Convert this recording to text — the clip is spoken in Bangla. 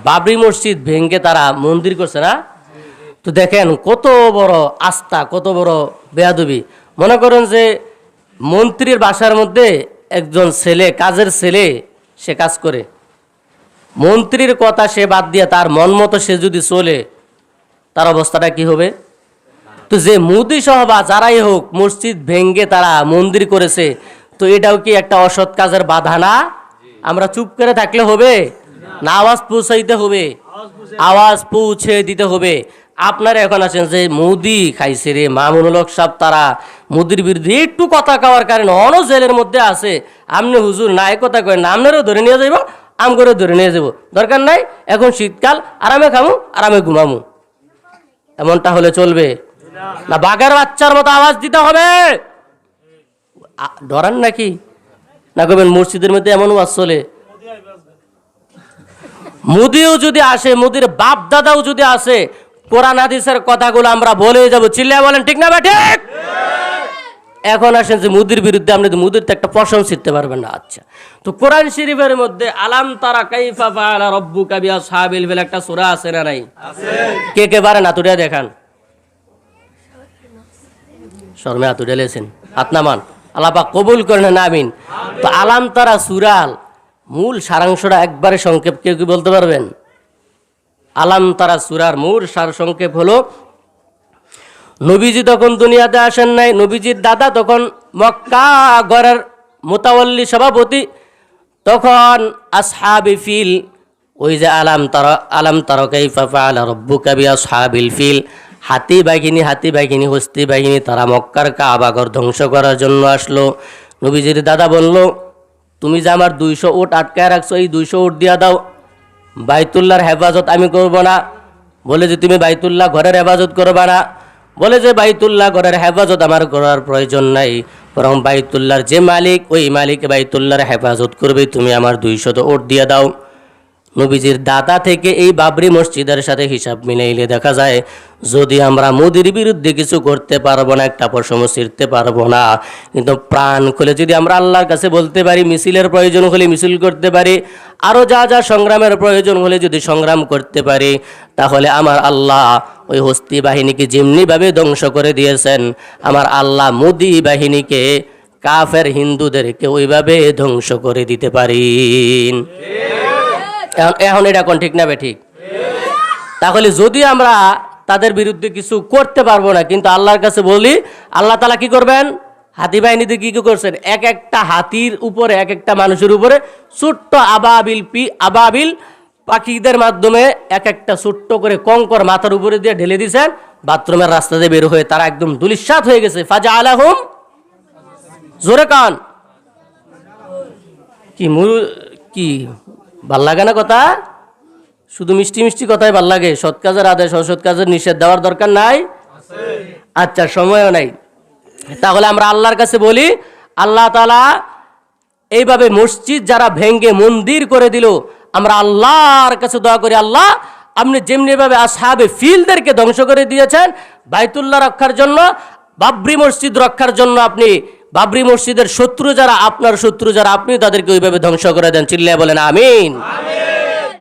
বাবরি মসজিদ ভেঙে তারা মন্দির করছে না? তো দেখেন কত বড় আস্থা, কত বড় বেয়াদবি। মনে করেন যে মন্ত্রীর বাসার মধ্যে একজন ছেলে, কাজের ছেলে, সে কাজ করে, মন্ত্রীর কথা সে বাদ দিয়ে তার মন মতো সে যদি চলে, তার অবস্থাটা কি হবে? তো যে মুদি সহ বা যারাই হোক মসজিদ ভেঙ্গে তারা মন্দির করেছে, তো এটাও কি একটা অসৎ কাজের বাধা না? আমরা চুপ করে থাকলে হবে না? আওয়াজ পৌঁছাইতে হবে, আওয়াজ পৌঁছে দিতে হবে। আপনারা এখন আছেন যে মুদি খাইছে রে মামুনুল হক সাহেব, তারা মুদির বিরুদ্ধে একটু কথা কওয়ার কারণে অন জেলের মধ্যে আছে। আপনি হুজুর নাই কথা কয় না, আপনারও ধরে নিয়ে যাইব, আম করে ধরে নিয়ে যাব, দরকার নাই। এখন শীতকাল, আরামে খামু, আরামে ঘুমামু। এমনটা হলে চলবে না? বাঘের বাচ্চার মতো আওয়াজ দিতে হবে। ডরান নাকি? না করবেন মসজিদের মধ্যে এমন ওয়াজ চলে? মুদিও যদি আসে, মুদির বাপ দাদাও যদি আসে, কোরআন হাদিসের কথাগুলো আমরা বলে যাব, চিল্লায় বলেন ঠিক না ঠিক? এখন আসেন যে মুদির বিরুদ্ধে, আপনি তো মুদির তো একটা পশম ছিঁড়তে পারবেন না। আচ্ছা, তো কোরআন শরীফের মধ্যে আলাম তারা কাইফা ফাআলা রাব্বুকা বিআসহাবিল ফিল একটা সূরা আছে না নাই? আছে। কে কে পারেন হাতুড়িয়া দেখান? শর্মে হাতুড়িয়া লেছেন, হাত নামান, আল্লাহ পাক কবুল করেন না, আমিন। তো আলাম তারা সূরার মূল সারাংশটা একবারে সংক্ষেপ কেউ কি বলতে পারবেন? আলাম তারা সূরার মূল সার সংক্ষেপ হলো, নবীজি তখন দুনিয়াতে আসেন নাই, নবীজির দাদা তখন মক্কা গড়ের মুতাওয়াল্লি সভাপতি, তখন আসহাবি ফিল, ওই যে আলাম তারা কাইফা ফাআলা রাব্বুকা বিআসহাবিল ফিল, হাতি বাহিনী হস্তি বাহিনী তারা মক্কার কাবাঘর ধ্বংস করার জন্য আসলো। নবীজির দাদা বলল, তুমি যে আমার 200 উট আটকায় রাখছো, এই 200 উট দিয়া দাও, বাইতুল্লাহর হেফাজত আমি করব না। বলে যে তুমি বাইতুল্লাহ ঘরের হেফাজত করবা না? বলে যে বাইতুল্লাহ ঘরের হেফাজত আমার করার প্রয়োজন নাই, বরং বাইতুল্লাহর যে মালিক, ওই মালিক বাইতুল্লাহর হেফাজত করবে, তুমি আমার 200 উট দিয়ে দাও। নবীজির দাদা থেকে এই বাবরি মসজিদের সাথে হিসাব মিলাইলে দেখা যায়, যদি আমরা মোদির বিরুদ্ধে কিছু করতে পারবো না, একটা পশম ছিঁড়তে পারবো না, কিন্তু প্রাণ খুলে যদি আমরা আল্লাহর কাছে বলতে পারি, মিছিলের প্রয়োজন হলে মিছিল করতে পারি, আরও যা যা সংগ্রামের প্রয়োজন হলে যদি সংগ্রাম করতে পারি, তাহলে আমার আল্লাহ ওই হস্তি বাহিনীকে যেমনিভাবে ধ্বংস করে দিয়েছেন, আমার আল্লাহ মোদি বাহিনীকে, কাফের হিন্দুদেরকে ওইভাবে ধ্বংস করে দিতে পারেন। এখন এটা কোন ঠিক না বে ঠিক? তাহলে যদি আমরা তাদের বিরুদ্ধে কিছু করতে পারবো না, কিন্তু আল্লাহর কাছে বলি, আল্লাহ তাআলা কি করবেন? হাতি বাহিনীতে কি কি করছেন? এক একটা হাতির উপরে, এক একটা মানুষের উপরে ছোট্ট আবাবিল পাখিদের মাধ্যমে এক একটা ছোট্ট করে কঙ্কর মাথার উপরে দিয়ে ঢেলে দিয়েছেন, বাথরুমের রাস্তা দিয়ে বের হয়ে তারা একদম দুলিশাত হয়ে গেছে। ফাজা আলাহুম, জোরে কান কি ভাল লাগে না কথা? শুধু মিষ্টি মিষ্টি কথাই ভাল লাগে, সৎ কাজের আদেশ অসৎ কাজের নিষেধ দেওয়ার দরকার নাই। আচ্ছা, সময়ও নাই। তাহলে আমরা আল্লাহর কাছে বলি, আল্লাহ তাআলা এইভাবে মসজিদ যারা ভেঙ্গে মন্দির করে দিল, আমরা আল্লাহর কাছে দোয়া করি, আল্লাহ আপনি যেমনিভাবে আসহাবে ফিলদেরকে ধ্বংস করে দিয়েছেন বাইতুল্লাহ রক্ষার জন্য, বাবরি মসজিদ রক্ষার জন্য, আপনি বাবরি মসজিদের শত্রু যারা, আপনার শত্রু যারা, আপনি তাদেরকে ওইভাবে ধ্বংস করে দেন। চিল্লায় বলেন আমিন।